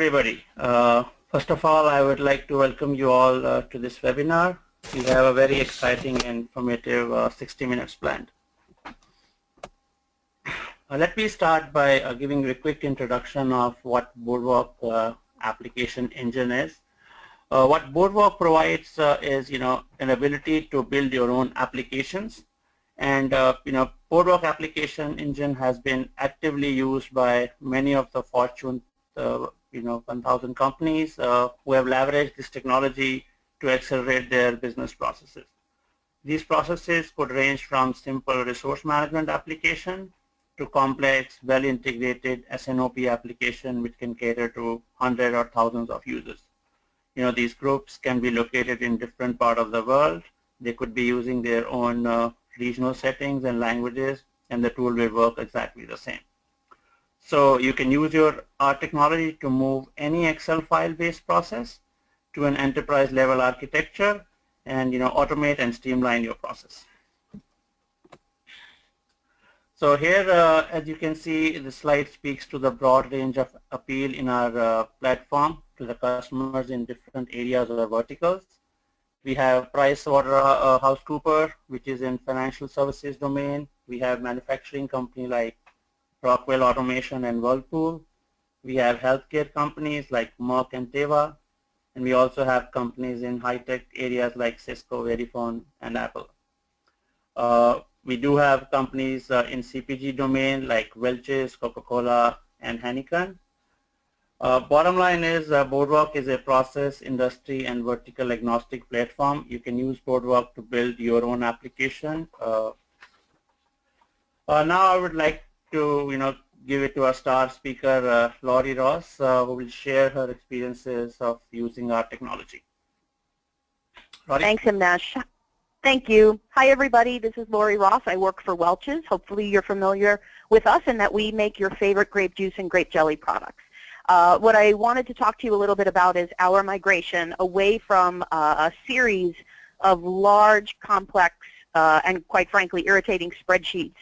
everybody. First of all, I would like to welcome you all to this webinar. We have a very exciting and informative 60 minutes planned. Let me start by giving you a quick introduction of what Boardwalk application engine is. What Boardwalk provides is, an ability to build your own applications. And, Boardwalk application engine has been actively used by many of the Fortune 1,000 companies who have leveraged this technology to accelerate their business processes. These processes could range from simple resource management application to complex, well-integrated SNOP application which can cater to hundreds or thousands of users. These groups can be located in different parts of the world. They could be using their own regional settings and languages, and the tool will work exactly the same. So you can use our technology to move any Excel file-based process to an enterprise-level architecture and automate and streamline your process. So here, as you can see, the slide speaks to the broad range of appeal in our platform to the customers in different areas or verticals. We have PricewaterhouseCoopers, which is in financial services domain. We have manufacturing company like Rockwell Automation and Whirlpool. We have healthcare companies like Merck and Teva. And we also have companies in high-tech areas like Cisco, Verifone, and Apple. We do have companies in CPG domain like Welch's, Coca-Cola, and Heineken. Bottom line is Boardwalk is a process, industry, and vertical agnostic platform. You can use Boardwalk to build your own application. Now I would like to give it to our star speaker, Laurie Ross, who will share her experiences of using our technology. Laurie? Thanks, Himnesh. Thank you. Hi, everybody. This is Laurie Ross. I work for Welch's. Hopefully you're familiar with us and that we make your favorite grape juice and grape jelly products. What I wanted to talk to you a little bit about is our migration away from a series of large, complex, and quite frankly, irritating spreadsheets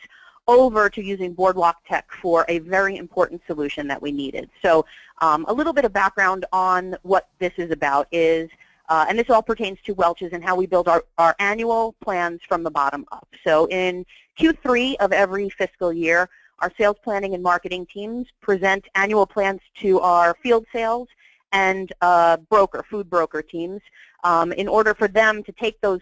over to using BoardwalkTech for a very important solution that we needed. So a little bit of background on what this is about is, and this all pertains to Welch's and how we build our annual plans from the bottom up. So in Q3 of every fiscal year, our sales planning and marketing teams present annual plans to our field sales and food broker teams in order for them to take those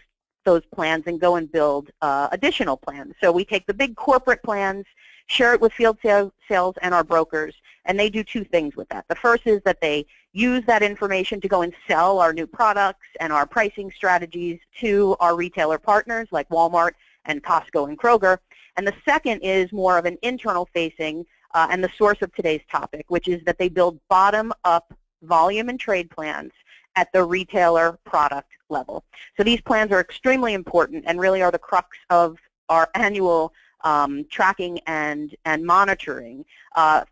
plans and go and build additional plans. So we take the big corporate plans, share it with field sales and our brokers, and they do two things with that. The first is that they use that information to go and sell our new products and our pricing strategies to our retailer partners like Walmart and Costco and Kroger. And the second is more of an internal facing and the source of today's topic, which is that they build bottom-up volume and trade plans at the retailer product level. So these plans are extremely important and really are the crux of our annual tracking and monitoring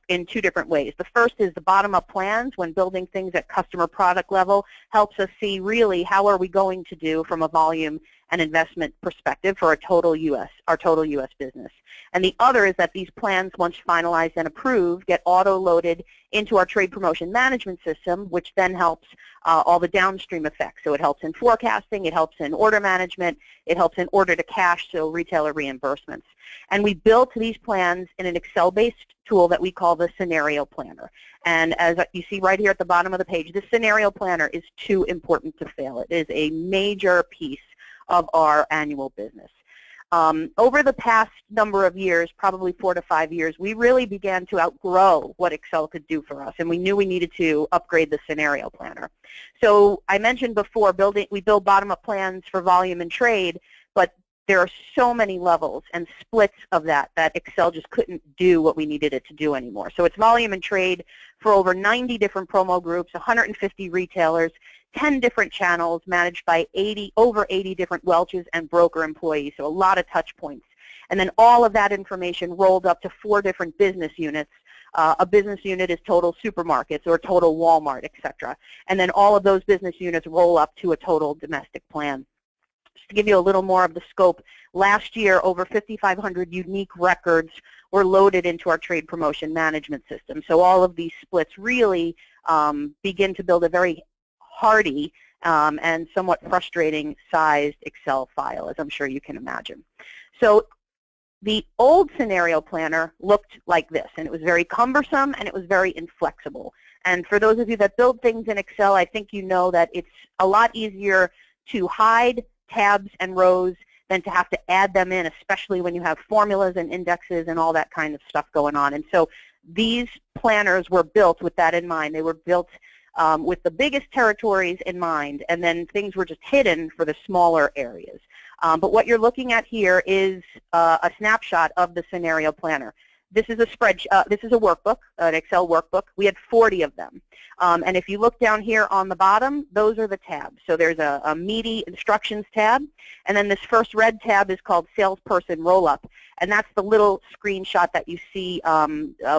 in two different ways. The first is the bottom-up plans when building things at customer product level helps us see really how are we going to do from a volume and investment perspective for our total U.S. business. And the other is that these plans, once finalized and approved, get auto-loaded into our trade promotion management system, which then helps all the downstream effects. So it helps in forecasting, it helps in order management, it helps in order to cash, so retailer reimbursements. And we built these plans in an Excel-based tool that we call the Scenario Planner. And as you see right here at the bottom of the page, this Scenario Planner is too important to fail. It is a major piece of our annual business. Over the past number of years, probably 4 to 5 years, we really began to outgrow what Excel could do for us, and we knew we needed to upgrade the Scenario Planner. So I mentioned before, we build bottom-up plans for volume and trade, but there are so many levels and splits of that Excel just couldn't do what we needed it to do anymore. So it's volume and trade for over 90 different promo groups, 150 retailers, 10 different channels managed by over 80 different Welch's and broker employees, so a lot of touch points. And then all of that information rolled up to 4 different business units. A business unit is total supermarkets or total Walmart, etc. And then all of those business units roll up to a total domestic plan. Just to give you a little more of the scope, last year over 5,500 unique records were loaded into our trade promotion management system. So all of these splits really begin to build a very hardy and somewhat frustrating sized Excel file, as I'm sure you can imagine. So the old scenario planner looked like this, and it was very cumbersome and it was very inflexible. And for those of you that build things in Excel, I think you know that it's a lot easier to hide tabs and rows than to have to add them in, especially when you have formulas and indexes and all that kind of stuff going on. And so these planners were built with that in mind. They were built with the biggest territories in mind, and then things were just hidden for the smaller areas. But what you're looking at here is a snapshot of the scenario planner. This is a this is a workbook, an Excel workbook. We had 40 of them. And if you look down here on the bottom, those are the tabs. So there's a meaty instructions tab, and then this first red tab is called salesperson roll-up, and that's the little screenshot that you see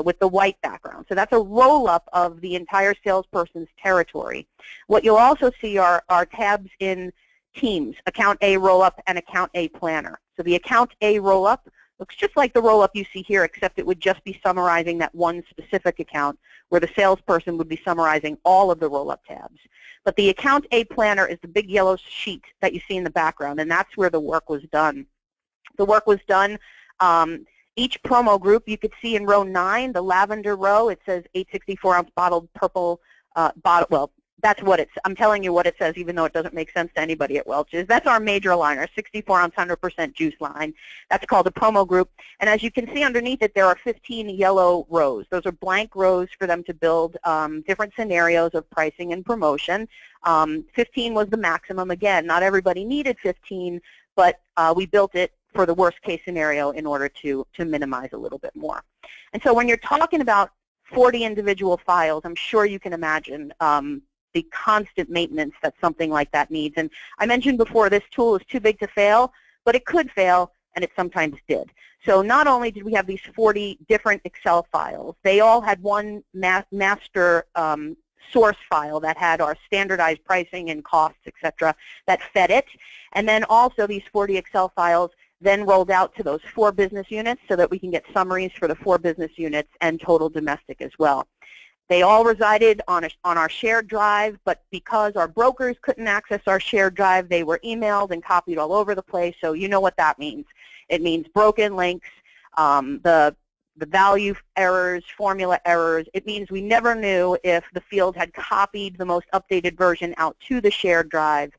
with the white background. So that's a roll-up of the entire salesperson's territory. What you'll also see are tabs in teams, Account A roll-up and Account A planner. So the Account A roll-up looks just like the roll-up you see here, except it would just be summarizing that one specific account, where the salesperson would be summarizing all of the roll-up tabs. But the Account A planner is the big yellow sheet that you see in the background, and that's where the work was done. The work was done, each promo group, you could see in row 9, the lavender row, it says 864-ounce bottled purple bottle. Well, that's what it's, I'm telling you what it says, even though it doesn't make sense to anybody at Welch's. That's our major line, our 64-ounce 100% juice line. That's called a promo group. And as you can see underneath it, there are 15 yellow rows. Those are blank rows for them to build different scenarios of pricing and promotion. 15 was the maximum. Again, not everybody needed 15, but we built it for the worst case scenario in order to minimize a little bit more. And so when you're talking about 40 individual files, I'm sure you can imagine the constant maintenance that something like that needs. And I mentioned before, this tool is too big to fail, but it could fail, and it sometimes did. So not only did we have these 40 different Excel files, they all had one master source file that had our standardized pricing and costs, etc., that fed it. And then also these 40 Excel files then rolled out to those 4 business units so that we can get summaries for the 4 business units and total domestic as well. They all resided on our shared drive, but because our brokers couldn't access our shared drive, they were emailed and copied all over the place. So you know what that means. It means broken links, the value errors, formula errors. It means we never knew if the field had copied the most updated version out to the shared drive.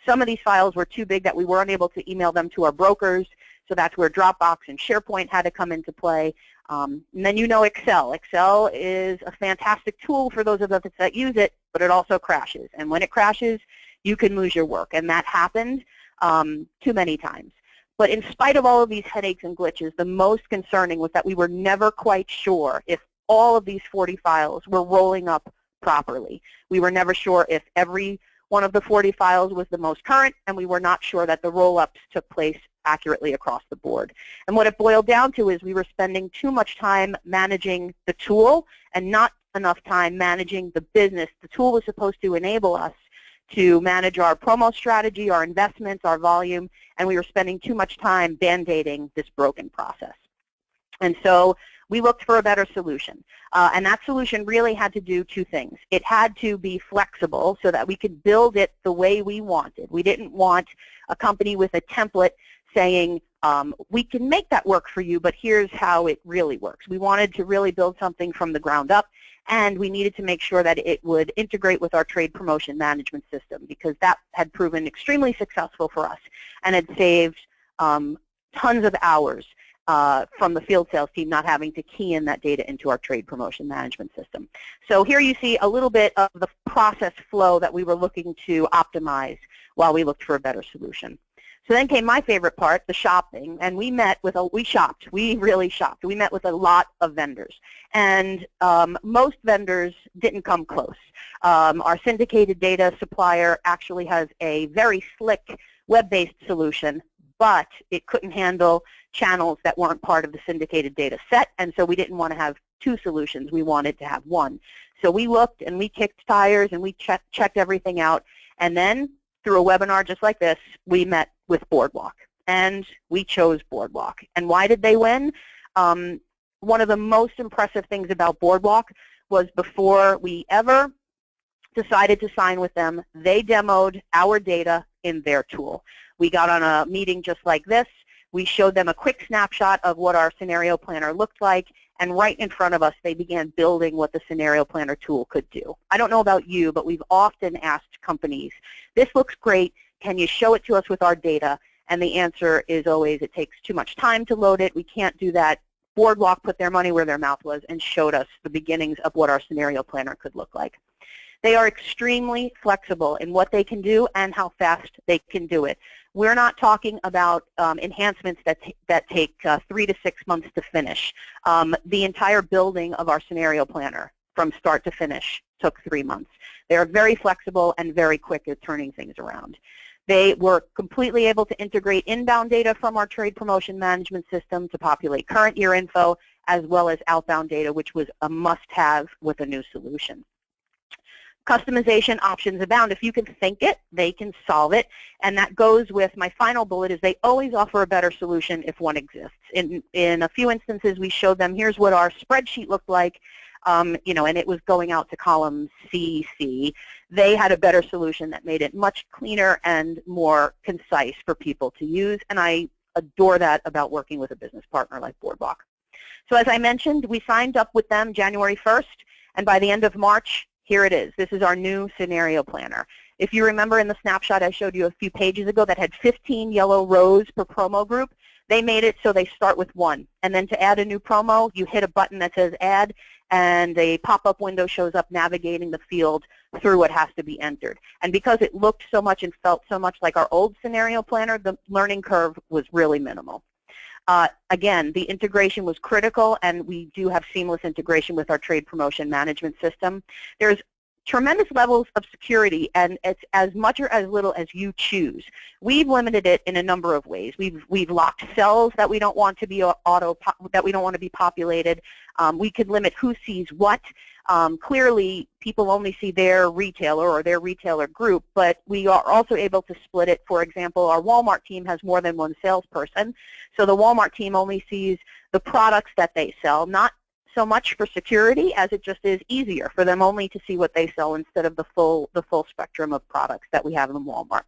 Some of these files were too big that we weren't able to email them to our brokers, so that's where Dropbox and SharePoint had to come into play. And then you know Excel. Excel is a fantastic tool for those of us that use it, but it also crashes. And when it crashes, you can lose your work. And that happened too many times. But in spite of all of these headaches and glitches, the most concerning was that we were never quite sure if all of these 40 files were rolling up properly. We were never sure if every one of the 40 files was the most current, and we were not sure that the roll-ups took place accurately across the board. And what it boiled down to is we were spending too much time managing the tool and not enough time managing the business. The tool was supposed to enable us to manage our promo strategy, our investments, our volume, and we were spending too much time band-aiding this broken process. And so we looked for a better solution. And that solution really had to do 2 things. It had to be flexible so that we could build it the way we wanted. We didn't want a company with a template saying, we can make that work for you, but here's how it really works. We wanted to really build something from the ground up, and we needed to make sure that it would integrate with our trade promotion management system, because that had proven extremely successful for us and had saved tons of hours from the field sales team not having to key in that data into our trade promotion management system. So here you see a little bit of the process flow that we were looking to optimize while we looked for a better solution. So then came my favorite part, the shopping, and we met with we really shopped. We met with a lot of vendors, and most vendors didn't come close. Our syndicated data supplier actually has a very slick web-based solution, but it couldn't handle channels that weren't part of the syndicated data set, and so we didn't want to have 2 solutions. We wanted to have 1. So we looked and we kicked tires and we checked everything out, and then through a webinar just like this, we met with Boardwalk, and we chose Boardwalk. And why did they win? One of the most impressive things about Boardwalk was before we ever decided to sign with them, they demoed our data in their tool. We got on a meeting just like this. We showed them a quick snapshot of what our scenario planner looked like, and right in front of us, they began building what the scenario planner tool could do. I don't know about you, but we've often asked companies, this looks great, can you show it to us with our data? And the answer is always, it takes too much time to load it, we can't do that. Boardwalk put their money where their mouth was and showed us the beginnings of what our scenario planner could look like. They are extremely flexible in what they can do and how fast they can do it. We're not talking about enhancements that take 3 to 6 months to finish. The entire building of our scenario planner from start to finish took 3 months. They are very flexible and very quick at turning things around. They were completely able to integrate inbound data from our trade promotion management system to populate current year info, as well as outbound data, which was a must-have with a new solution. Customization options abound. If you can think it, they can solve it, and that goes with my final bullet is they always offer a better solution if one exists. In a few instances, we showed them, here's what our spreadsheet looked like, and it was going out to column CC. They had a better solution that made it much cleaner and more concise for people to use, and I adore that about working with a business partner like Boardwalk. So as I mentioned, we signed up with them January 1st, and by the end of March, here it is. This is our new scenario planner. If you remember in the snapshot I showed you a few pages ago that had 15 yellow rows per promo group, they made it so they start with 1. And then to add a new promo, you hit a button that says add, and a pop-up window shows up navigating the field through what has to be entered. And because it looked so much and felt so much like our old scenario planner, the learning curve was really minimal. Again, the integration was critical, and we do have seamless integration with our trade promotion management system. There's tremendous levels of security, and it's as much or as little as you choose. We've limited it in a number of ways. We've locked cells that we don't want to be populated. We could limit who sees what. Clearly, people only see their retailer or their retailer group, but we are also able to split it. For example, our Walmart team has more than one salesperson, so the Walmart team only sees the products that they sell, not so much for security as it just is easier for them only to see what they sell instead of the full spectrum of products that we have in Walmart.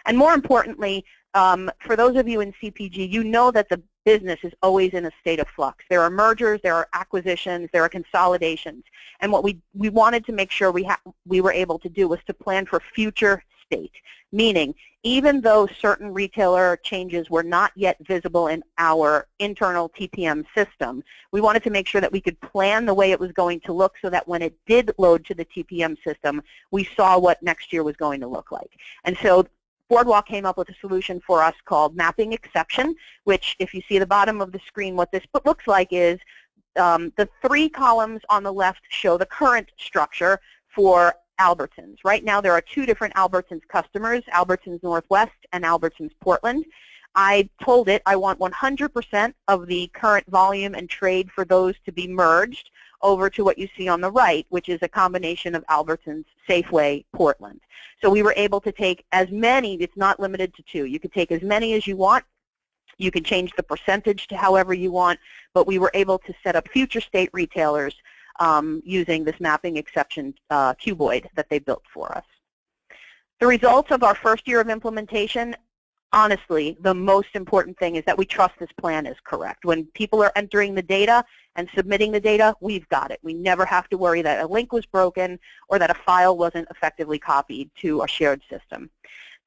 And more importantly, for those of you in CPG, you know that the business is always in a state of flux. There are mergers, there are acquisitions, there are consolidations. And what we wanted to make sure we were able to do was to plan for future state, meaning even though certain retailer changes were not yet visible in our internal TPM system, we wanted to make sure that we could plan the way it was going to look so that when it did load to the TPM system, we saw what next year was going to look like. And so Boardwalk came up with a solution for us called mapping exception, which if you see the bottom of the screen, what this looks like is the 3 columns on the left show the current structure for Albertsons. Right now there are 2 different Albertsons customers, Albertsons Northwest and Albertsons Portland. I told it I want 100% of the current volume and trade for those to be merged over to what you see on the right, which is a combination of Albertsons, Safeway, Portland. So we were able to take as many, it's not limited to 2. You could take as many as you want. You can change the percentage to however you want, but we were able to set up future state retailers using this mapping exception cuboid that they built for us. The results of our first year of implementation, honestly, the most important thing is that we trust this plan is correct. When people are entering the data and submitting the data, we've got it. We never have to worry that a link was broken or that a file wasn't effectively copied to a shared system.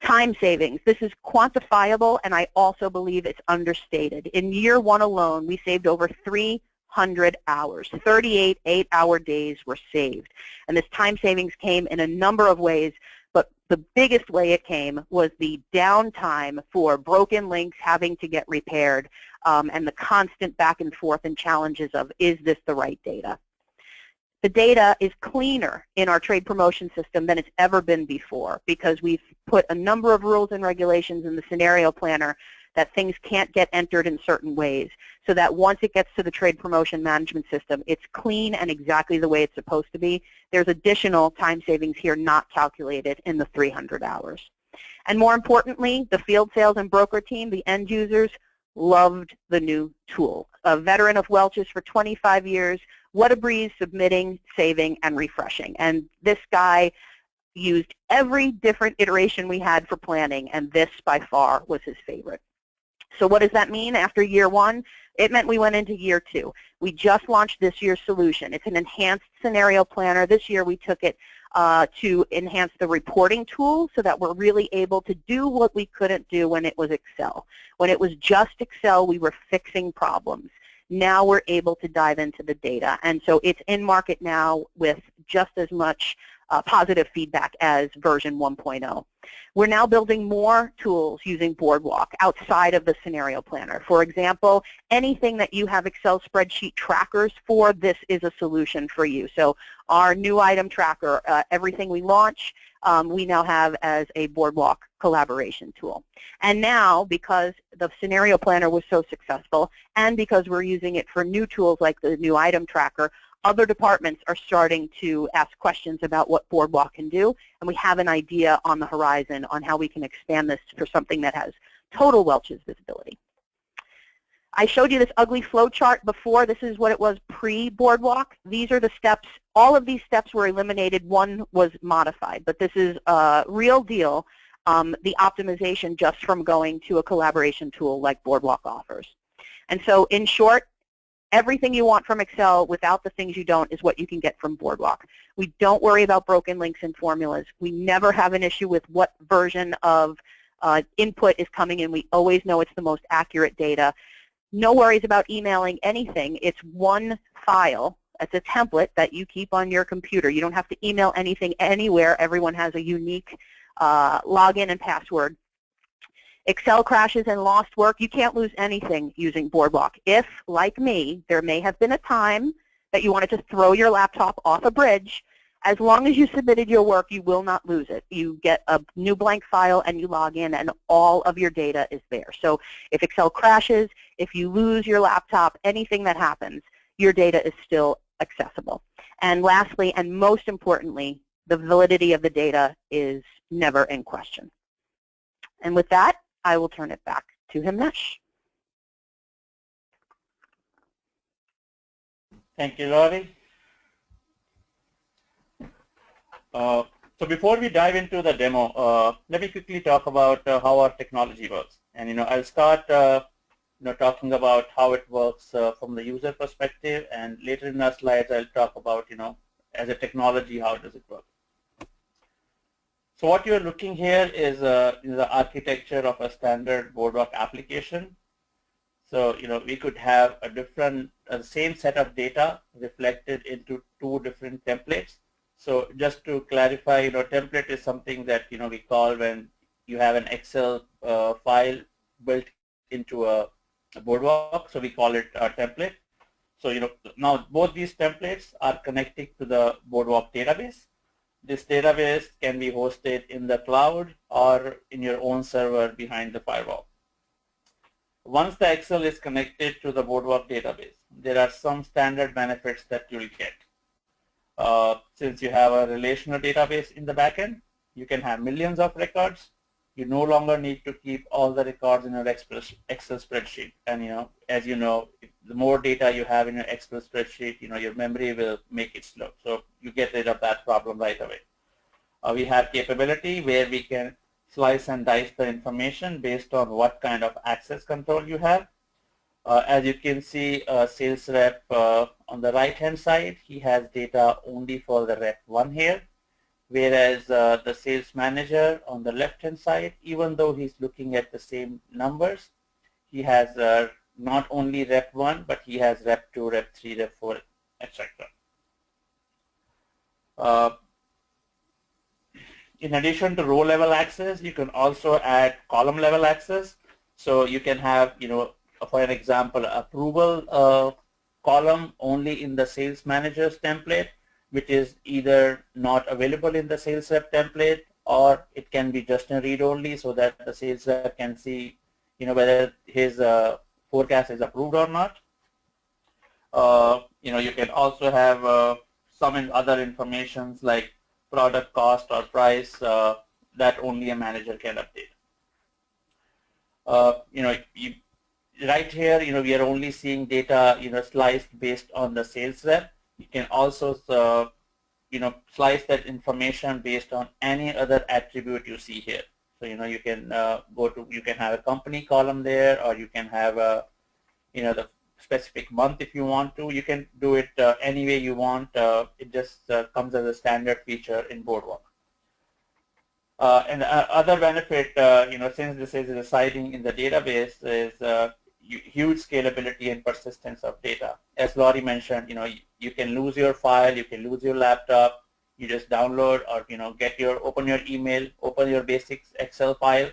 Time savings. This is quantifiable, and I also believe it's understated. In year 1 alone, we saved over 300 hours. 38 8-hour days were saved. And this time savings came in a number of ways, but the biggest way it came was the downtime for broken links having to get repaired and the constant back and forth and challenges of, is this the right data? The data is cleaner in our trade promotion system than it's ever been before because we've put a number of rules and regulations in the scenario planner that things can't get entered in certain ways, so that once it gets to the trade promotion management system, it's clean and exactly the way it's supposed to be. There's additional time savings here not calculated in the 300 hours. And more importantly, the field sales and broker team, the end users, loved the new tool. A veteran of Welch's for 25 years, What a breeze, submitting, saving, and refreshing. And this guy used every different iteration we had for planning, and this by far was his favorite. So what does that mean after year one? It meant we went into year two. We just launched this year's solution. It's an enhanced scenario planner. This year we took it to enhance the reporting tool so that we're really able to do what we couldn't do when it was Excel. When it was just Excel, we were fixing problems. Now we're able to dive into the data. And so it's in market now with just as much positive feedback as version 1.0. We're now building more tools using Boardwalk outside of the scenario planner. For example, anything that you have Excel spreadsheet trackers for, this is a solution for you. So our new item tracker, everything we launch, we now have as a Boardwalk collaboration tool. And now, because the scenario planner was so successful, and because we're using it for new tools like the new item tracker, other departments are starting to ask questions about what Boardwalk can do, and we have an idea on the horizon on how we can expand this for something that has total Welch's visibility. I showed you this ugly flow chart before. This is what it was pre-Boardwalk. These are the steps. All of these steps were eliminated. One was modified, but this is a real deal, the optimization just from going to a collaboration tool like Boardwalk offers. And so in short, everything you want from Excel without the things you don't is what you can get from Boardwalk. We don't worry about broken links and formulas. We never have an issue with what version of input is coming in. We always know it's the most accurate data. No worries about emailing anything. It's one file. It's a template that you keep on your computer. You don't have to email anything anywhere. Everyone has a unique login and password. Excel crashes and lost work, you can't lose anything using Boardwalk. If, like me, there may have been a time that you wanted to throw your laptop off a bridge, as long as you submitted your work, you will not lose it. You get a new blank file and you log in and all of your data is there. So if Excel crashes, if you lose your laptop, anything that happens, your data is still accessible. And lastly, and most importantly, the validity of the data is never in question. And with that, I will turn it back to Himnesh. Thank you, Laurie. So before we dive into the demo, let me quickly talk about how our technology works. And I'll start talking about how it works from the user perspective, and later in our slides I'll talk about as a technology, how does it work. So what you're looking here is the architecture of a standard Boardwalk application. So we could have a different, same set of data reflected into two different templates. So just to clarify, template is something that we call when you have an Excel file built into a Boardwalk. So we call it a template. So now both these templates are connecting to the Boardwalk database. This database can be hosted in the cloud or in your own server behind the firewall. Once the Excel is connected to the Boardwalk database, there are some standard benefits that you'll get. Since you have a relational database in the backend, you can have millions of records. You no longer need to keep all the records in your Excel spreadsheet. And as you know, the more data you have in your Excel spreadsheet, your memory will make it slow. So you get rid of that problem right away. We have capability where we can slice and dice the information based on what kind of access control you have. As you can see, sales rep on the right-hand side, he has data only for the rep 1 here. Whereas the sales manager on the left-hand side, even though he's looking at the same numbers, he has not only rep 1, but he has rep 2, rep 3, rep 4, etc. In addition to row level access, you can also add column level access. So you can have, for an example, approval column only in the sales manager's template, which is either not available in the sales rep template, or it can be just a read only so that the sales rep can see whether his forecast is approved or not. You can also have some other informations like product cost or price that only a manager can update. Right here, we are only seeing data sliced based on the sales rep. You can also slice that information based on any other attribute you see here. So you can you can have a company column there, or you can have a the specific month if you want to. You can do it any way you want. It just comes as a standard feature in Boardwalk. And other benefit, since this is residing in the database, is huge scalability and persistence of data. As Laurie mentioned, you can lose your file, you can lose your laptop. You just download or open your email, open your basics Excel file,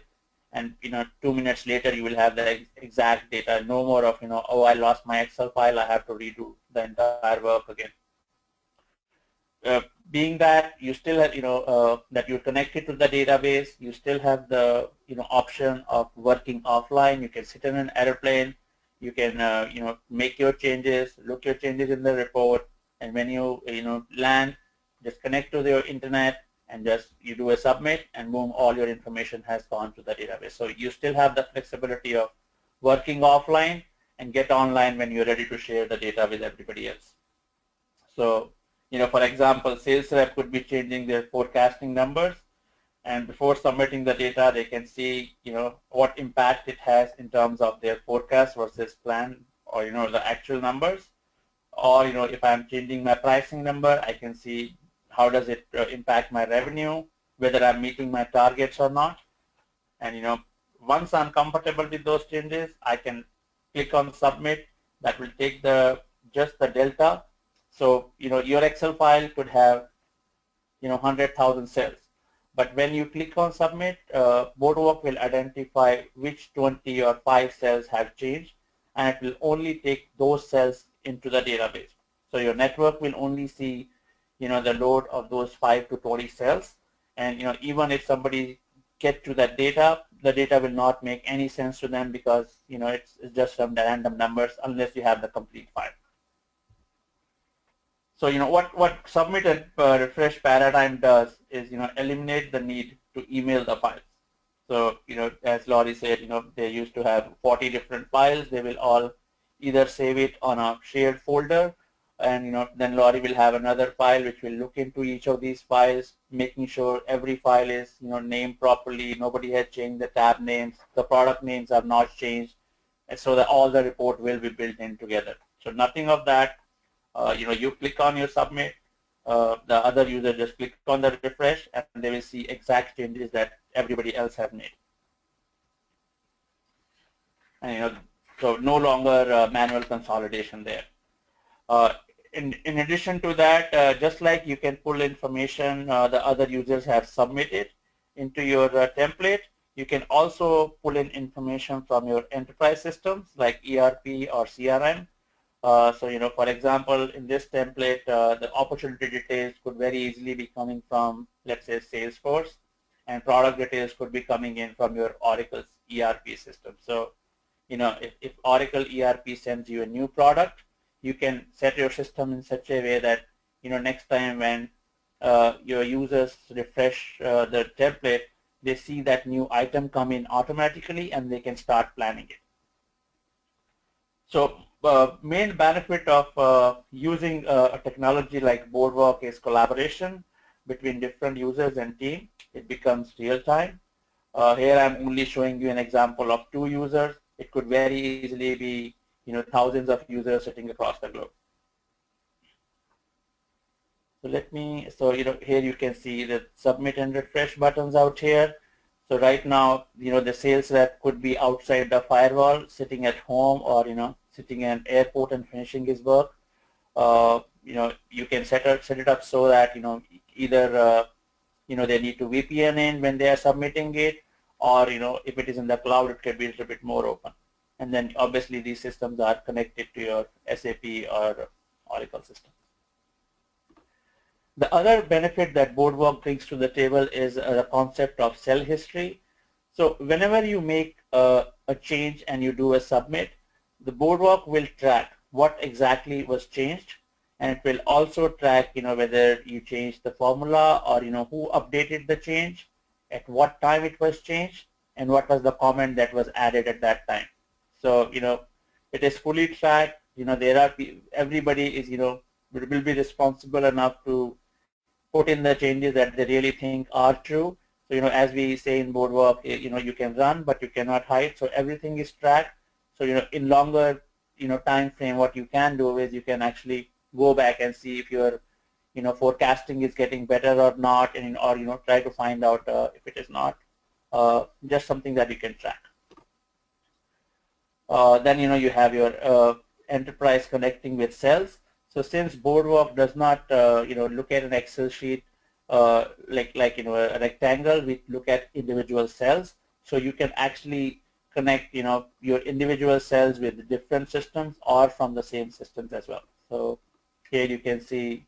and 2 minutes later you will have the exact data. No more of oh, I lost my Excel file, I have to redo the entire work again. Being that you still have that you're connected to the database, you still have the option of working offline. You can sit in an airplane, you can make your changes, look your changes in the report, and when you land, just connect to your internet and just you do a submit, and boom, all your information has gone to the database. So you still have the flexibility of working offline and get online when you're ready to share the data with everybody else. So for example, sales rep could be changing their forecasting numbers, and before submitting the data, they can see what impact it has in terms of their forecast versus plan, or the actual numbers. Or if I'm changing my pricing number, I can see how does it impact my revenue, whether I'm meeting my targets or not. And once I'm comfortable with those changes, I can click on submit. That will take just the delta. So your Excel file could have 100,000 cells, but when you click on submit, Boardwalk will identify which 20 or 5 cells have changed, and it will only take those cells into the database. So your network will only see the load of those 5 to 20 cells, and even if somebody get to that data, the data will not make any sense to them, because it's just some random numbers unless you have the complete file. So what submit and refresh paradigm does is eliminate the need to email the files. So as Laurie said, they used to have 40 different files. They will all either save it on a shared folder, and then Laurie will have another file which will look into each of these files, making sure every file is named properly. Nobody has changed the tab names. The product names are not changed, and so that all the report will be built in together. So nothing of that. You click on your submit, the other user just click on the refresh, and they will see exact changes that everybody else have made. And so no longer manual consolidation there. In addition to that, just like you can pull information the other users have submitted into your template, you can also pull in information from your enterprise systems like ERP or CRM. So for example, in this template, the opportunity details could very easily be coming from, let's say, Salesforce, and product details could be coming in from your Oracle's ERP system. So if Oracle ERP sends you a new product, you can set your system in such a way that next time when your users refresh the template, they see that new item come in automatically, and they can start planning it. So main benefit of using a technology like Boardwalk is collaboration between different users and team. It becomes real time. Here I'm only showing you an example of 2 users. It could very easily be thousands of users sitting across the globe. So here you can see the submit and refresh buttons out here. So right now the sales rep could be outside the firewall, sitting at home, or sitting in an airport and finishing his work. You can set it up so that either they need to VPN in when they are submitting it, or if it is in the cloud, it can be a little bit more open. And then obviously these systems are connected to your SAP or Oracle system. The other benefit that Boardwalk brings to the table is the concept of cell history. So whenever you make a change and you do a submit, the Boardwalk will track what exactly was changed, and it will also track whether you changed the formula, or who updated the change, at what time it was changed, and what was the comment that was added at that time. So it is fully tracked. Everybody is will be responsible enough to put in the changes that they really think are true. So, as we say in Boardwalk, you can run, but you cannot hide. So everything is tracked. So, in longer, time frame, what you can do is you can actually go back and see if your, forecasting is getting better or not, and or try to find out if it is not. Just something that you can track. Then you have your enterprise connecting with cells. So since Boardwalk does not look at an Excel sheet like a rectangle, we look at individual cells. So you can actually connect your individual cells with different systems or from the same systems as well. So here you can see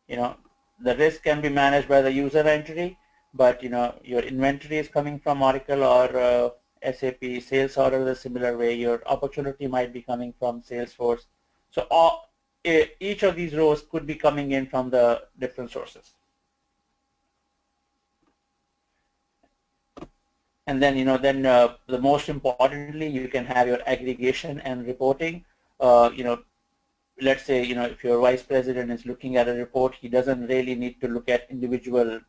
the risk can be managed by the user entity, but your inventory is coming from Oracle or SAP. Sales order a similar way. Your opportunity might be coming from Salesforce. So each of these rows could be coming in from the different sources. And then the most importantly, you can have your aggregation and reporting. Let's say if your vice president is looking at a report, he doesn't really need to look at individual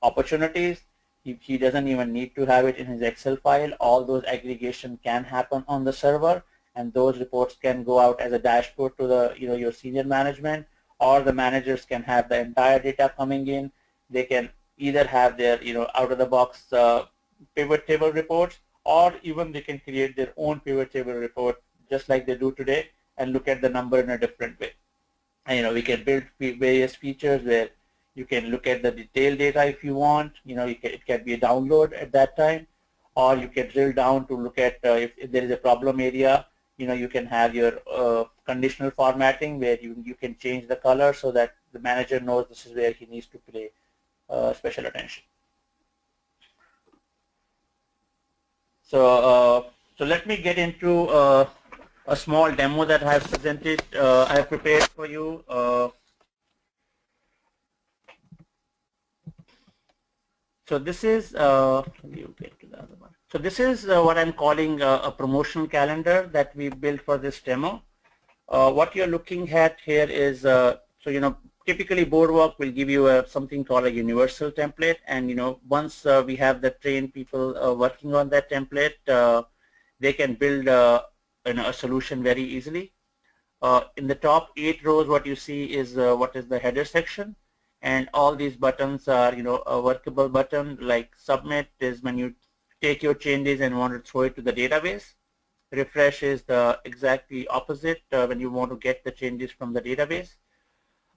opportunities. He doesn't even need to have it in his Excel file. All those aggregation can happen on the server, and those reports can go out as a dashboard to the your senior management, or the managers can have the entire data coming in. They can either have their out of the box pivot table reports, or even they can create their own pivot table report just like they do today and look at the number in a different way. And we can build various features where you can look at the detailed data if you want. It can be a download at that time, or you can drill down to look at if there is a problem area. You can have your conditional formatting where you can change the color so that the manager knows this is where he needs to pay special attention. So let me get into a small demo that I have presented, I have prepared for you. So this is, you get to the other one. So this is what I'm calling a promotional calendar that we built for this demo. What you're looking at here is, typically Boardwalk will give you something called a universal template, and once we have the trained people working on that template, they can build a solution very easily. In the top 8 rows, what you see is what is the header section, and all these buttons are a workable button. Like submit is when you take your changes and want to throw it to the database. Refresh is the exactly opposite when you want to get the changes from the database.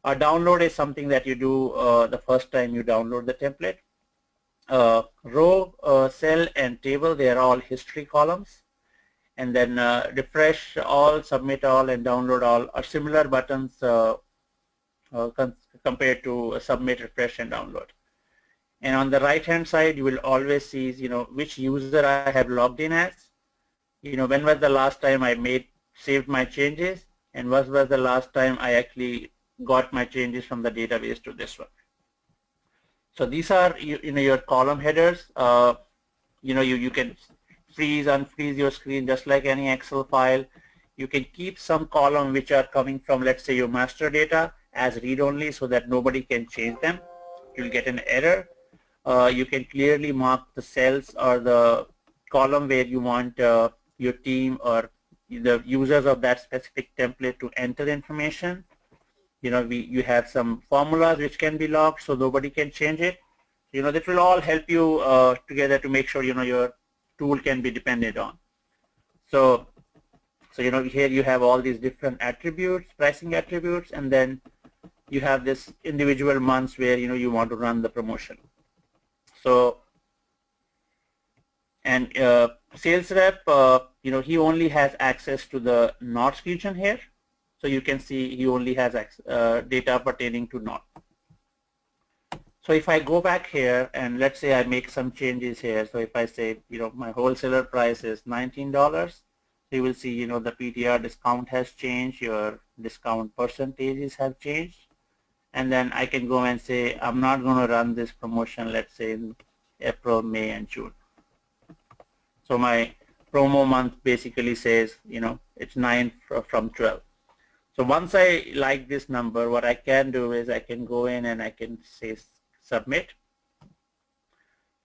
Download is something that you do the first time you download the template. Row, cell, and table, they are all history columns. And then refresh all, submit all, and download all are similar buttons compared to submit, refresh, and download. And on the right-hand side, you will always see which user I have logged in as. When was the last time I saved my changes, and what was the last time I actually got my changes from the database to this one. So these are your column headers. You can freeze, unfreeze your screen just like any Excel file. You can keep some column which are coming from, let's say, your master data as read-only so that nobody can change them. You'll get an error. You can clearly mark the cells or the column where you want your team or the users of that specific template to enter information. You have some formulas which can be locked so nobody can change it. That will all help you together to make sure your tool can be depended on. So here you have all these different attributes, pricing attributes, and then you have this individual months where you want to run the promotion. So and sales rep, he only has access to the North region here. So you can see he only has data pertaining to North. So if I go back here and let's say I make some changes here. So if I say, my wholesaler price is $19, so you will see, the PTR discount has changed, your discount percentages have changed. And then I can go and say, I'm not going to run this promotion, let's say in April, May, and June. So my promo month basically says, it's 9 from 12. So once I like this number, what I can do is I can go in and I can say submit.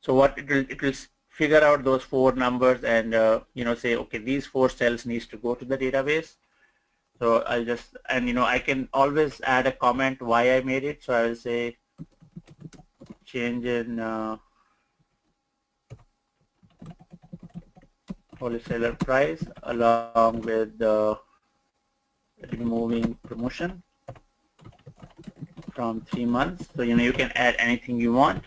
So what it will figure out those 4 numbers and say, okay, these 4 cells needs to go to the database. So I'll just, and I can always add a comment why I made it. So I will say change in wholesaler price along with removing promotion from 3 months. So you can add anything you want,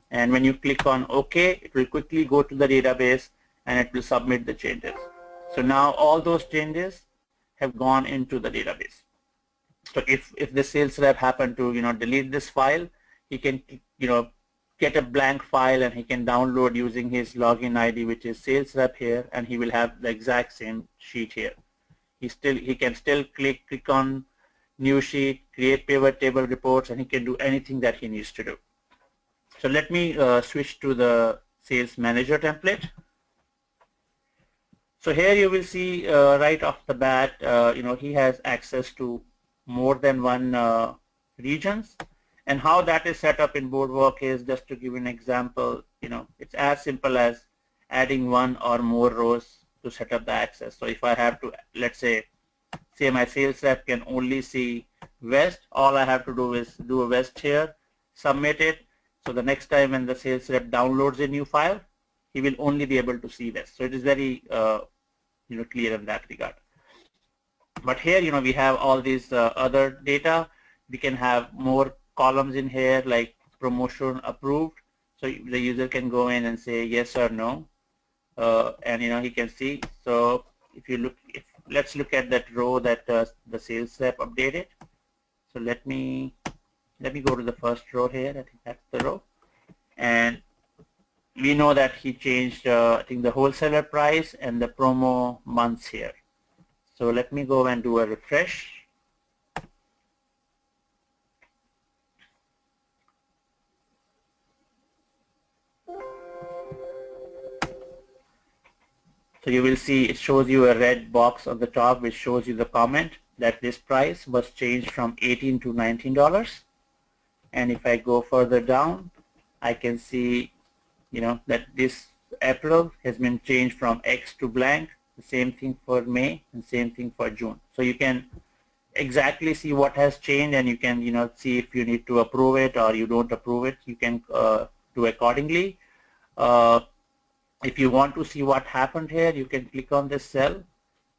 and when you click on OK, it will quickly go to the database and it will submit the changes. So now all those changes have gone into the database. So if the sales rep happen to delete this file, he can get a blank file and he can download using his login ID, which is sales rep here, and he will have the exact same sheet here. He can still click on new sheet, create pivot table reports, and he can do anything that he needs to do. So let me switch to the sales manager template. So here you will see right off the bat, he has access to more than one regions, and how that is set up in Boardwalk is, just to give you an example, it's as simple as adding 1 or more rows to set up the access. So if I have to, let's say my sales rep can only see West, all I have to do is do a West here, submit it. So the next time when the sales rep downloads a new file, he will only be able to see West. So it is very clear in that regard. But here, we have all these other data. We can have more columns in here, like promotion approved. So the user can go in and say yes or no, and he can see. So if you look, let's look at that row that the sales rep updated. So let me go to the first row here. I think that's the row, and we know that he changed I think the wholesaler price and the promo months here. So let me go and do a refresh. So you will see it shows you a red box on the top which shows you the comment that this price was changed from $18 to $19. And if I go further down, I can see that this April has been changed from X to blank. The same thing for May and same thing for June. So you can exactly see what has changed, and you can see if you need to approve it or you don't approve it. You can do accordingly. If you want to see what happened here, you can click on this cell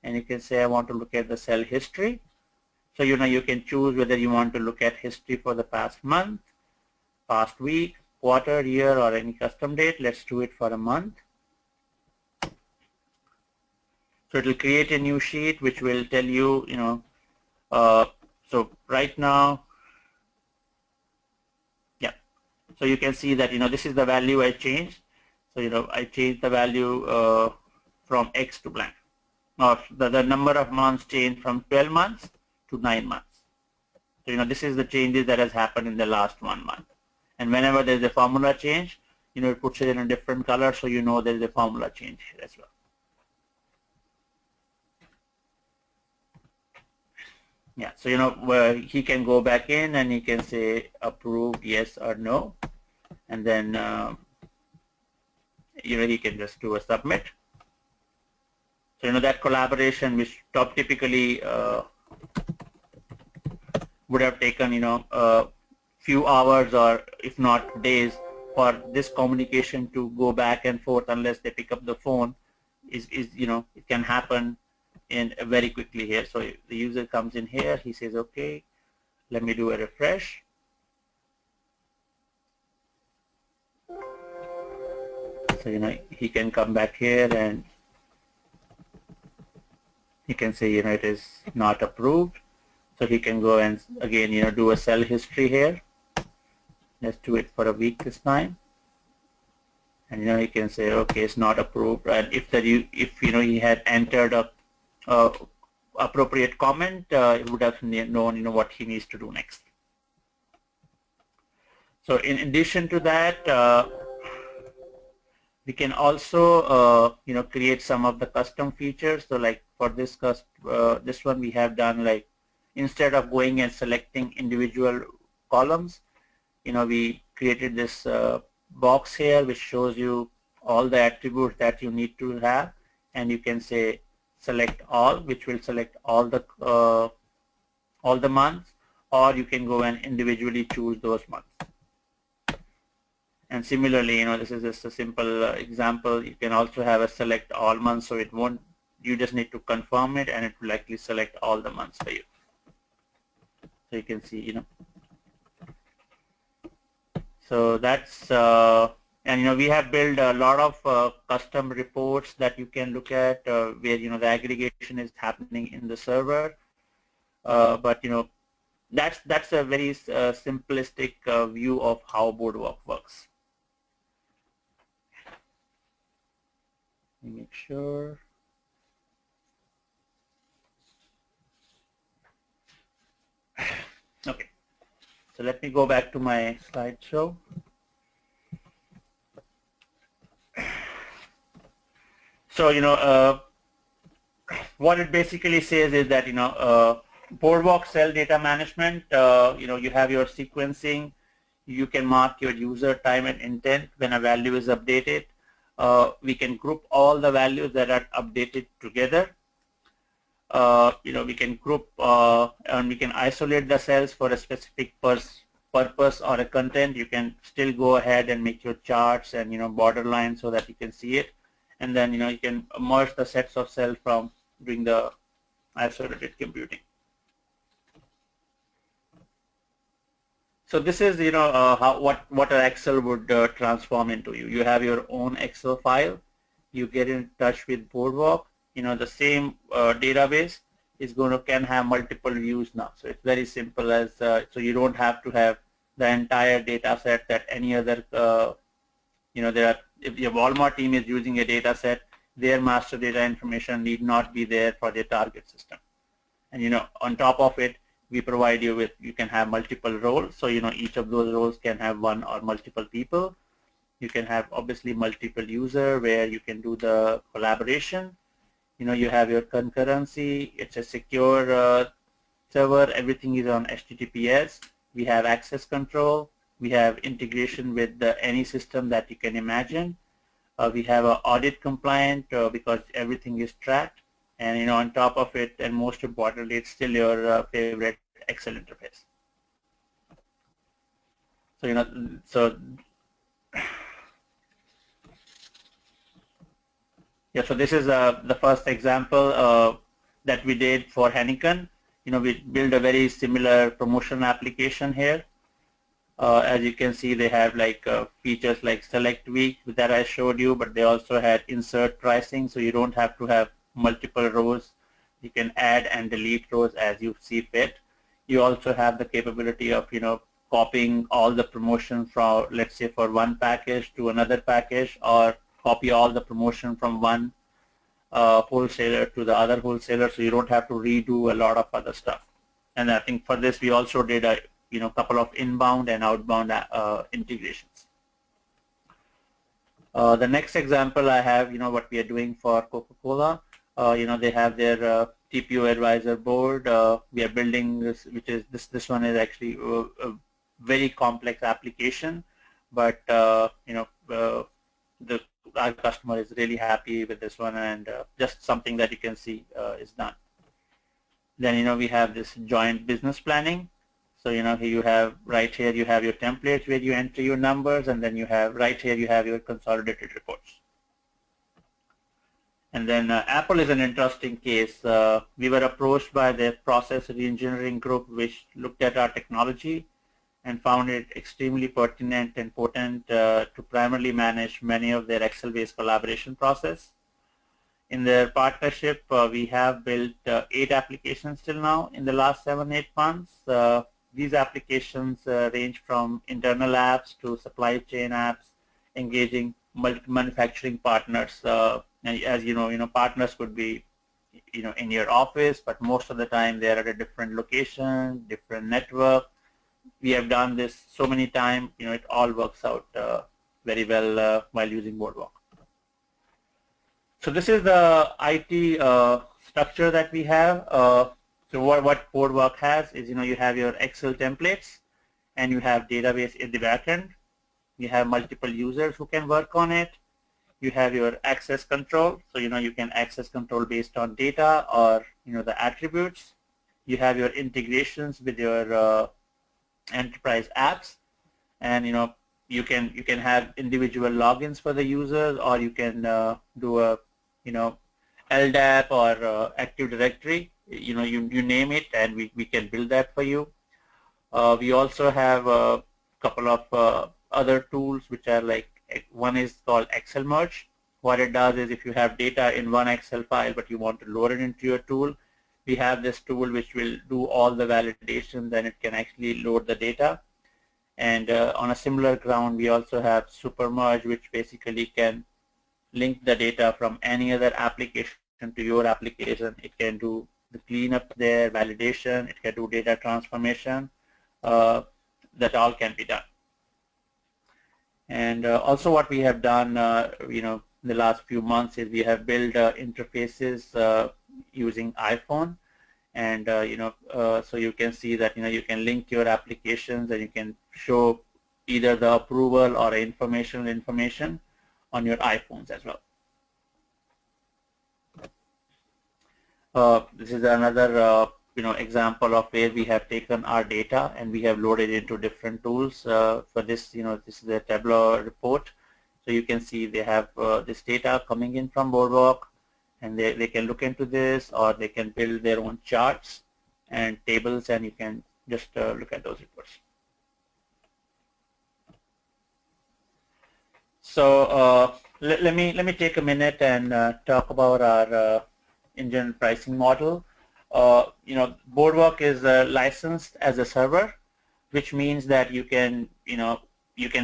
and you can say I want to look at the cell history. So you can choose whether you want to look at history for the past month, past week, quarter, year, or any custom date. Let's do it for a month. So it will create a new sheet which will tell you, so right now, yeah. So you can see that, this is the value I changed. So, I changed the value from X to blank. Or the number of months changed from 12 months to 9 months. So, this is the changes that has happened in the last 1 month. And whenever there's a formula change, it puts it in a different color, so there's a formula change here as well. Yeah, so where he can go back in and he can say approved, yes or no, and then he can just do a submit. So that collaboration, which typically would have taken a few hours or if not days for this communication to go back and forth unless they pick up the phone, is it can happen in very quickly here. So if the user comes in here, he says okay, let me do a refresh. So he can come back here and he can say it is not approved. So he can go and again do a cell history here. Let's do it for a week this time. And he can say okay, it's not approved. And if he had entered a appropriate comment, he would have known what he needs to do next. So in addition to that, we can also create some of the custom features. So like for this one we have done like instead of going and selecting individual columns, we created this box here which shows you all the attributes that you need to have, and you can say select all, which will select all the months, or you can go and individually choose those months. And similarly, this is just a simple example. You can also have a select all months, so it won't, you just need to confirm it and it will likely select all the months for you. So you can see, so that's, and we have built a lot of custom reports that you can look at where, the aggregation is happening in the server. But, that's a very simplistic view of how Boardwalk works. Let me make sure. Okay, so let me go back to my slideshow. So, what it basically says is that, Boardwalk cell data management, you have your sequencing, you can mark your user time and intent when a value is updated. We can group all the values that are updated together. We can group and we can isolate the cells for a specific purpose or a content. You can still go ahead and make your charts and border lines so that you can see it. And then you can merge the sets of cells from doing the isolated computing. So this is what an Excel would transform into. You have your own Excel file. You get in touch with Boardwalk. The same database is can have multiple views now. So it's very simple as so you don't have to have the entire data set that any other if your Walmart team is using a data set, their master data information need not be there for their target system. And on top of it, we provide you with, you can have multiple roles. So each of those roles can have one or multiple people. You can have obviously multiple user where you can do the collaboration. You have your concurrency. It's a secure server. Everything is on HTTPS. We have access control. We have integration with any system that you can imagine. We have an audit compliant because everything is tracked. And on top of it, and most importantly, it's still your favorite Excel interface. So yeah, so this is the first example that we did for Heineken. We built a very similar promotion application here. As you can see, they have like features like select week that I showed you, but they also had insert pricing, so you don't have to have multiple rows. You can add and delete rows as you see fit. You also have the capability of copying all the promotion from, let's say, for one package to another package, or copy all the promotion from one wholesaler to the other wholesaler, so you don't have to redo a lot of other stuff. And I think for this we also did a couple of inbound and outbound integrations. The next example I have, what we are doing for Coca-Cola. They have their TPO advisor board. We are building this, which is this one is actually a very complex application, but our customer is really happy with this one, and just something that you can see is done. Then we have this joint business planning. So you have right here you have your templates where you enter your numbers, and then you have right here you have your consolidated reports. And then Apple is an interesting case. We were approached by the process reengineering group, which looked at our technology and found it extremely pertinent and potent to primarily manage many of their Excel-based collaboration process. In their partnership, we have built 8 applications till now in the last 7-8 months. These applications range from internal apps to supply chain apps, engaging manufacturing partners. As you know, partners could be in your office, but most of the time they are at a different location, different network. We have done this so many times, it all works out very well while using Boardwalk. So this is the IT structure that we have. So what Boardwalk has is, you have your Excel templates and you have database in the backend. You have multiple users who can work on it. You have your access control, so you can access control based on data or the attributes. You have your integrations with your enterprise apps, and you can have individual logins for the users, or you can do a LDAP or Active Directory. You name it, and we can build that for you. We also have a couple of other tools which are like, one is called Excel Merge. What it does is, if you have data in one Excel file but you want to load it into your tool, we have this tool which will do all the validations, and it can actually load the data. And on a similar ground, we also have Super Merge, which basically can link the data from any other application to your application. It can do the cleanup there, validation, it can do data transformation. That all can be done. And also what we have done, in the last few months, is we have built interfaces using iPhone. And so you can see that you can link your applications, and you can show either the approval or information on your iPhones as well. This is another example of where we have taken our data and we have loaded into different tools. For this, this is a Tableau report. So you can see they have this data coming in from Boardwalk, and they can look into this, or they can build their own charts and tables, and you can just look at those reports. So let me take a minute and talk about our engine pricing model. Boardwalk is licensed as a server, which means that you can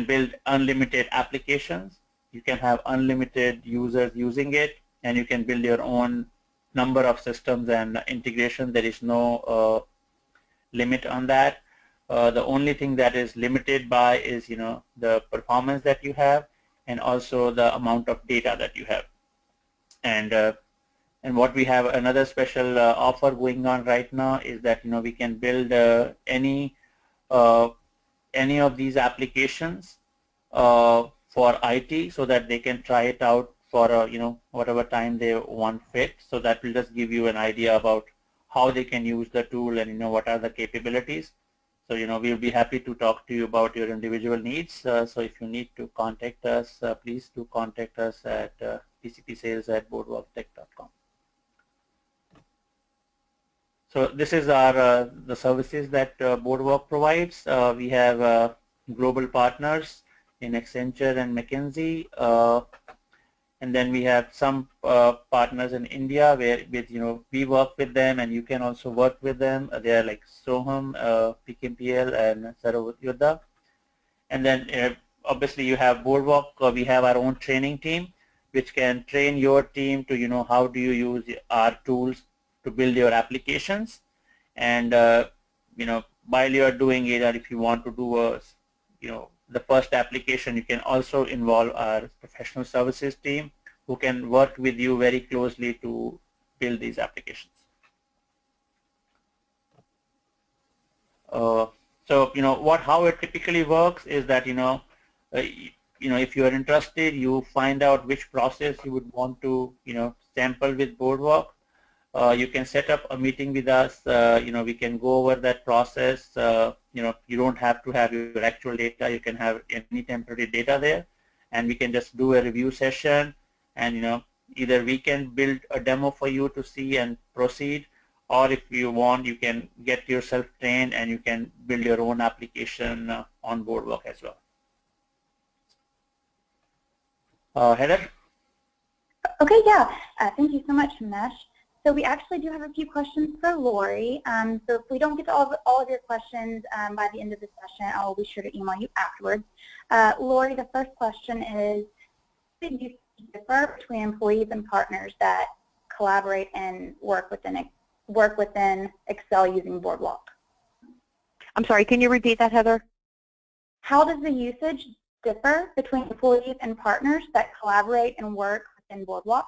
build unlimited applications. You can have unlimited users using it, and you can build your own number of systems and integration. There is no limit on that. The only thing that is limited by is the performance that you have, and also the amount of data that you have. And what we have, another special offer going on right now, is that we can build any of these applications for IT, so that they can try it out for whatever time they want fit. So that will just give you an idea about how they can use the tool, and what are the capabilities. So we'll be happy to talk to you about your individual needs. So if you need to contact us, please do contact us at pcpsales@boardwalktech.com. So this is our the services that Boardwalk provides. We have global partners in Accenture and McKinsey, and then we have some partners in India where we work with them, and you can also work with them. They are like Soham, PKMPL, and Sarovyodha. And then obviously you have Boardwalk. We have our own training team, which can train your team to how do you use our tools to build your applications. And while you are doing it, or if you want to do the first application, you can also involve our professional services team, who can work with you very closely to build these applications. So how it typically works is that if you are interested, you find out which process you would want to sample with Boardwalk. You can set up a meeting with us. We can go over that process. You don't have to have your actual data. You can have any temporary data there, and we can just do a review session. And either we can build a demo for you to see and proceed, or if you want, you can get yourself trained and you can build your own application on Boardwalk as well. Heather? Okay, yeah. Thank you so much, Mesh. So we actually do have a few questions for Laurie. So if we don't get to all of your questions by the end of the session, I'll be sure to email you afterwards. Laurie, the first question is, how do you differ between employees and partners that collaborate and work within Excel using Boardwalk? I'm sorry, can you repeat that, Heather? How does the usage differ between employees and partners that collaborate and work within Boardwalk?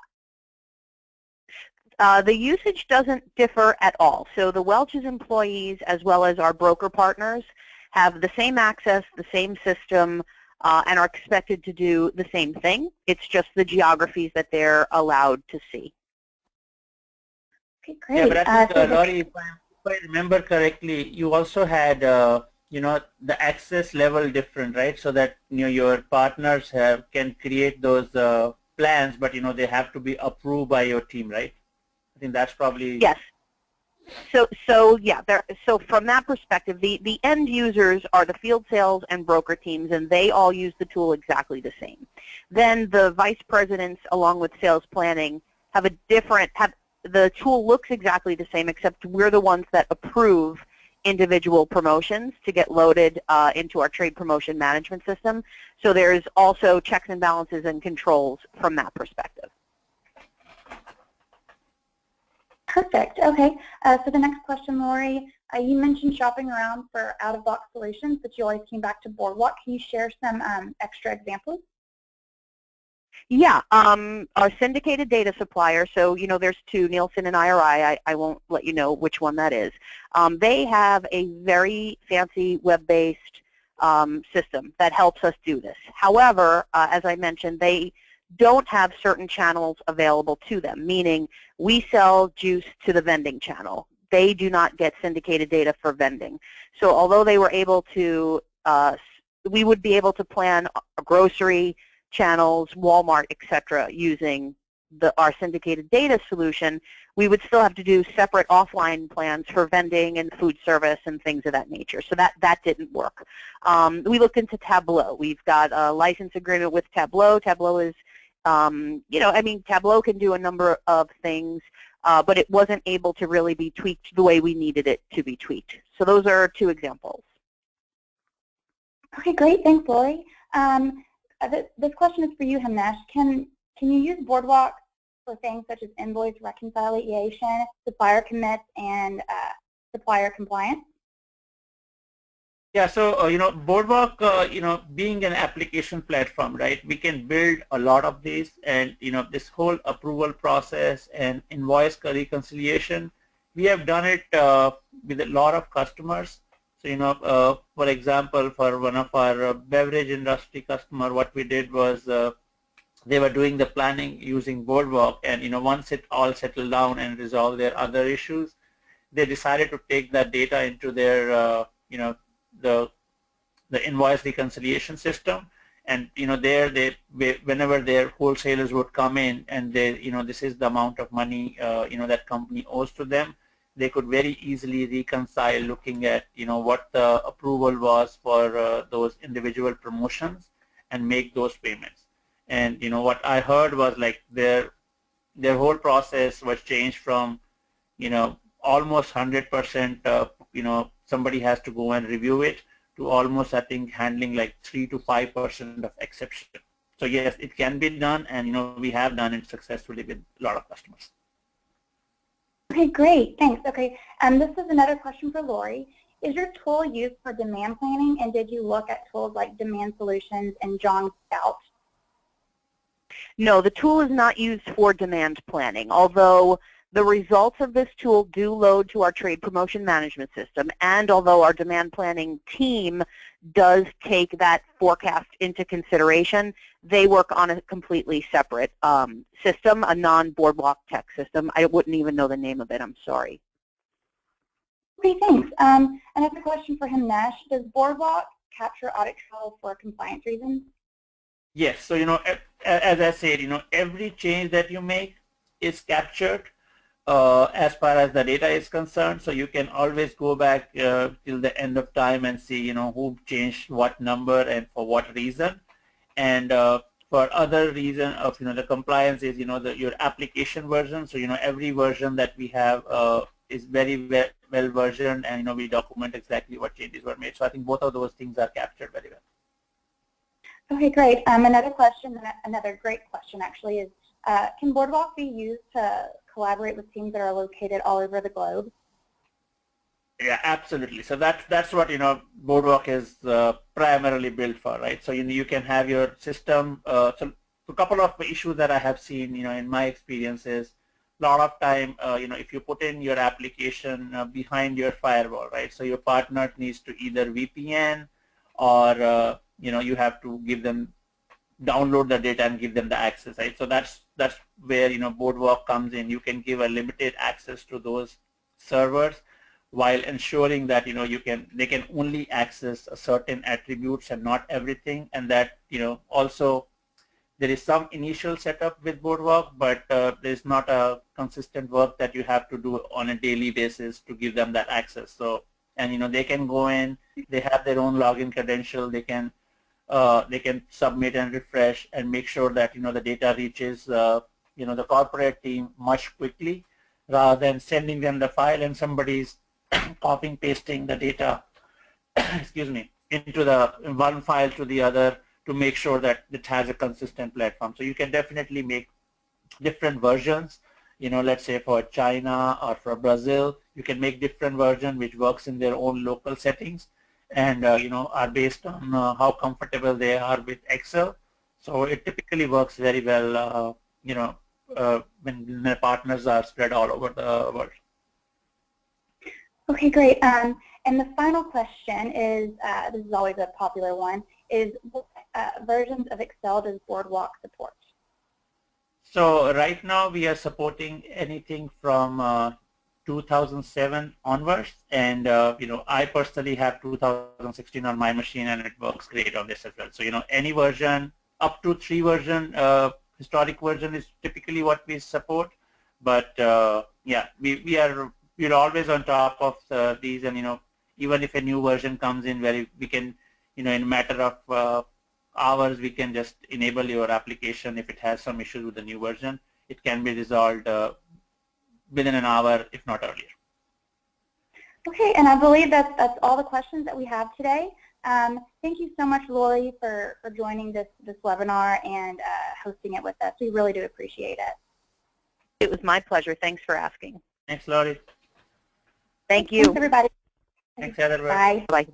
The usage doesn't differ at all. So the Welch's employees, as well as our broker partners, have the same access, the same system, and are expected to do the same thing. It's just the geographies that they're allowed to see. Okay, great. Yeah, but I think, Laurie, if I remember correctly, you also had, the access level different, right? So that, your partners can create those plans, but, they have to be approved by your team, right? I think that's probably... Yes. So yeah, so from that perspective, the end users are the field sales and broker teams, and they all use the tool exactly the same. Then the vice presidents, along with sales planning, have the tool looks exactly the same, except we're the ones that approve individual promotions to get loaded into our trade promotion management system. So there's also checks and balances and controls from that perspective. Perfect. Okay. So the next question, Laurie, you mentioned shopping around for out-of-box solutions, but you always came back to Boardwalk. Can you share some extra examples? Yeah, our syndicated data supplier, so there's two, Nielsen and IRI. I won't let you know which one that is. They have a very fancy web-based system that helps us do this. However, as I mentioned, they don't have certain channels available to them, meaning we sell juice to the vending channel. They do not get syndicated data for vending. So although they were able to, we would be able to plan a grocery channels, Walmart, etc., using our syndicated data solution, we would still have to do separate offline plans for vending and food service and things of that nature. So that didn't work. We looked into Tableau. We've got a license agreement with Tableau. Tableau is, Tableau can do a number of things, but it wasn't able to really be tweaked the way we needed it to be tweaked. So those are two examples. Okay, great. Thanks, Laurie. This question is for you, Himnesh. Can you use Boardwalk for things such as invoice reconciliation, supplier commits, and supplier compliance? Yeah, so, Boardwalk, being an application platform, right, we can build a lot of these, and, this whole approval process and invoice reconciliation, we have done it with a lot of customers. So, for example, for one of our beverage industry customer, what we did was they were doing the planning using Boardwalk, and, once it all settled down and resolved their other issues, they decided to take that data into their, the invoice reconciliation system, and there whenever their wholesalers would come in and they this is the amount of money that company owes to them, they could very easily reconcile looking at what the approval was for those individual promotions and make those payments. And what I heard was like their whole process was changed from almost 100% somebody has to go and review it, to almost, I think, handling like 3 to 5% of exception. So yes, it can be done, and we have done it successfully with a lot of customers. Okay, great, thanks. Okay, this is another question for Laurie. Is your tool used for demand planning, and did you look at tools like Demand Solutions and John Scout? No, the tool is not used for demand planning, although the results of this tool do load to our trade promotion management system, and although our demand planning team does take that forecast into consideration, they work on a completely separate system, a non-BoardwalkTech system. I wouldn't even know the name of it, I'm sorry. Okay, thanks. Another question for Himnesh. Does Boardwalk capture audit trail for compliance reasons? Yes, so as I said, every change that you make is captured as far as the data is concerned, so you can always go back till the end of time and see who changed what number and for what reason. And for other reason of the compliance is your application version. So every version that we have is very well versioned, and we document exactly what changes were made. So I think both of those things are captured very well. Okay, great. Another question, another great question actually, is can Boardwalk be used to collaborate with teams that are located all over the globe? Yeah, absolutely. So that's what Boardwalk is primarily built for, right? So you can have your system. So a couple of issues that I have seen, in my experiences, lot of time, if you put in your application behind your firewall, right? So your partner needs to either VPN or, you have to give them, download the data and give them the access, right? So that's where, Boardwalk comes in. You can give a limited access to those servers while ensuring that, they can only access certain attributes and not everything. And that, also there is some initial setup with Boardwalk, but there's not a consistent work that you have to do on a daily basis to give them that access. So, and they can go in, they have their own login credential, they can submit and refresh and make sure that the data reaches the corporate team much quickly, rather than sending them the file and somebody's copying pasting the data excuse me, into the one file to the other to make sure that it has a consistent platform. So you can definitely make different versions. Let's say for China or for Brazil, you can make different version which works in their own local settings, and are based on how comfortable they are with Excel. So it typically works very well, when the partners are spread all over the world. Okay, great. And the final question is, this is always a popular one, is what versions of Excel does Boardwalk support? So right now we are supporting anything from 2007 onwards, and I personally have 2016 on my machine, and it works great on this as well. So any version up to 3 version, historic version is typically what we support. But yeah, we're always on top of these, and even if a new version comes in, where we can, in a matter of hours, we can just enable your application. If it has some issues with the new version, it can be resolved within an hour, if not earlier. Okay, and I believe that's all the questions that we have today. Thank you so much, Laurie, for joining this webinar and hosting it with us. We really do appreciate it. It was my pleasure. Thanks for asking. Thanks, Laurie. Thank you. Thanks, everybody. Thanks, Heather. Bye. Bye.